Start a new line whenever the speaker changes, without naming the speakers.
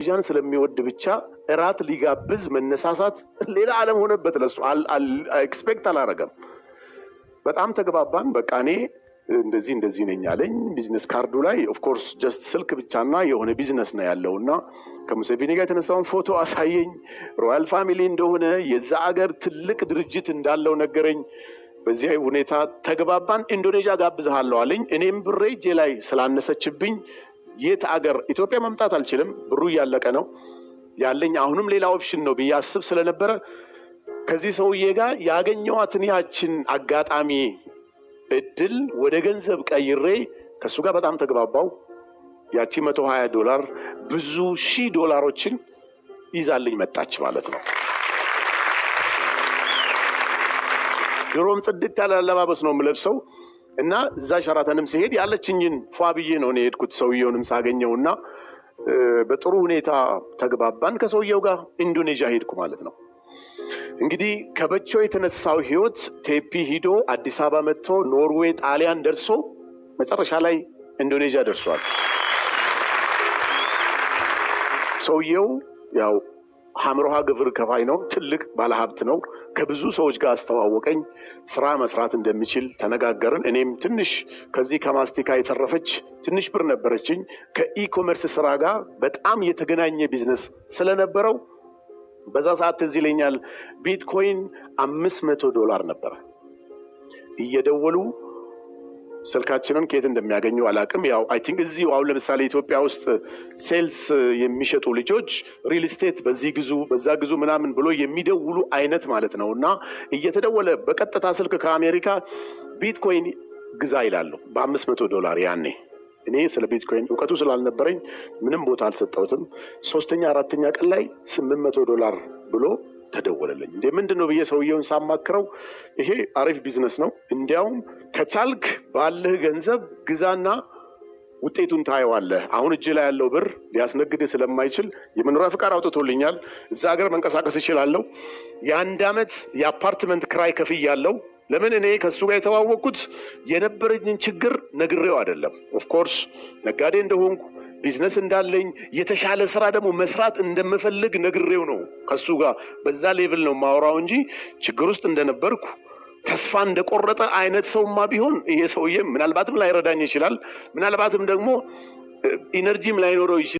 ጃን ስለሚወድ ብቻ እራት ሊጋብዝ መነሳሳት ሌላ ዓለም ሆነበት። ለሱ ኤክስፔክት አላረገም። በጣም ተግባባን። በቃ እኔ እንደዚህ ነኝ አለኝ። ቢዝነስ ካርዱ ላይ ኦፍ ኮርስ ጀስት ስልክ ብቻና የሆነ ቢዝነስ ነው ያለውና ከሙሴቪኒ ጋር የተነሳውን ፎቶ አሳየኝ። ሮያል ፋሚሊ እንደሆነ የዛ አገር ትልቅ ድርጅት እንዳለው ነገረኝ። በዚህ ሁኔታ ተግባባን። ኢንዶኔዥያ ጋብዝሃለሁ አለኝ። እኔም ብሬ እጄ ላይ ስላነሰችብኝ የት አገር ኢትዮጵያ መምጣት አልችልም፣ ብሩ እያለቀ ነው ያለኝ። አሁንም ሌላ ኦፕሽን ነው ብዬ አስብ ስለነበረ ከዚህ ሰውዬ ጋር ያገኘዋትን ያችን አጋጣሚ እድል ወደ ገንዘብ ቀይሬ ከሱ ጋር በጣም ተግባባው። ያቺ $120 ብዙ ሺህ ዶላሮችን ይዛልኝ መጣች ማለት ነው። ድሮም ጽድት ያለ አለባበስ ነው የምለብሰው እና እዛ ሸራተንም ሲሄድ ያለችኝን ፏብዬ ነው እኔ ሄድኩት። ሰውየውንም ሳገኘውና በጥሩ ሁኔታ ተግባባን። ከሰውየው ጋር ኢንዶኔዥያ ሄድኩ ማለት ነው። እንግዲህ ከበቾ የተነሳው ህይወት ቴፒ ሂዶ አዲስ አበባ መጥቶ ኖርዌይ፣ ጣሊያን ደርሶ መጨረሻ ላይ ኢንዶኔዥያ ደርሷል። ሰውየው ያው ሐምሮሃ ግብር ከፋይ ነው፣ ትልቅ ባለሀብት ነው። ከብዙ ሰዎች ጋር አስተዋወቀኝ። ስራ መስራት እንደሚችል ተነጋገርን። እኔም ትንሽ ከዚህ ከማስቲካ የተረፈች ትንሽ ብር ነበረችኝ። ከኢኮመርስ ስራ ጋር በጣም የተገናኘ ቢዝነስ ስለነበረው በዛ ሰዓት ትዝ ይለኛል ቢትኮይን $500 ነበር። እየደወሉ ስልካችንን ከየት እንደሚያገኙ አላቅም። ያው አይ ቲንክ እዚሁ አሁን ለምሳሌ ኢትዮጵያ ውስጥ ሴልስ የሚሸጡ ልጆች ሪል ስቴት በዚህ ግዙ በዛ ግዙ ምናምን ብሎ የሚደውሉ አይነት ማለት ነው። እና እየተደወለ በቀጥታ ስልክ ከአሜሪካ ቢትኮይን ግዛ ይላሉ $500 ያኔ። እኔ ስለ ቢትኮይን እውቀቱ ስላልነበረኝ ምንም ቦታ አልሰጠሁትም። 3ኛ 4ኛ ቀን ላይ $800 ብሎ ተደወለልኝ። እንዴ ምንድነው ብዬ ሰውየውን ሳማክረው ይሄ አሪፍ ቢዝነስ ነው፣ እንዲያውም ከቻልክ ባለህ ገንዘብ ግዛና ውጤቱን ታየዋለህ። አሁን እጅ ላይ ያለው ብር ሊያስነግድ ስለማይችል የመኖሪያ ፍቃድ አውጥቶልኛል፣ እዛ ሀገር መንቀሳቀስ እችላለሁ። የ1 ዓመት የአፓርትመንት ክራይ ከፍያለሁ። ለምን እኔ ከሱ ጋር የተዋወቅኩት የነበረኝን ችግር ነግሬው አይደለም። ኦፍ ኮርስ ነጋዴ እንደሆንኩ ቢዝነስ እንዳለኝ የተሻለ ስራ ደግሞ መስራት እንደምፈልግ ነግሬው ነው ከሱ ጋር በዛ ሌቭል ነው ማውራው እንጂ ችግር ውስጥ እንደነበርኩ ተስፋ እንደቆረጠ አይነት ሰውማ ቢሆን ይሄ ሰውዬ ምናልባትም ላይረዳኝ ይችላል፣ ምናልባትም ደግሞ ኢነርጂም ላይኖረው ይችላል።